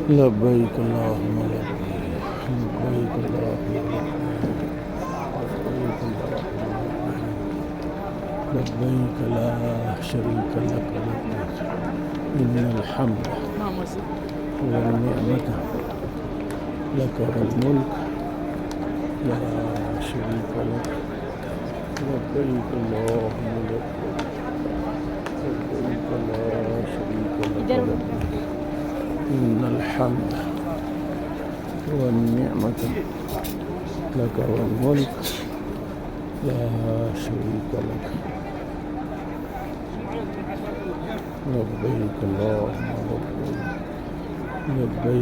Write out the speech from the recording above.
لبيك اللهم لبيك اللهم لبيك لا شريك لك لبيك إن الحمد والنعمة لك والملك لا شريك لك لبيك اللهم لبيك لا شريك لك لبيك إن الحمد والنعمة لك والملك لا شريك لك لبيك اللهم لبيك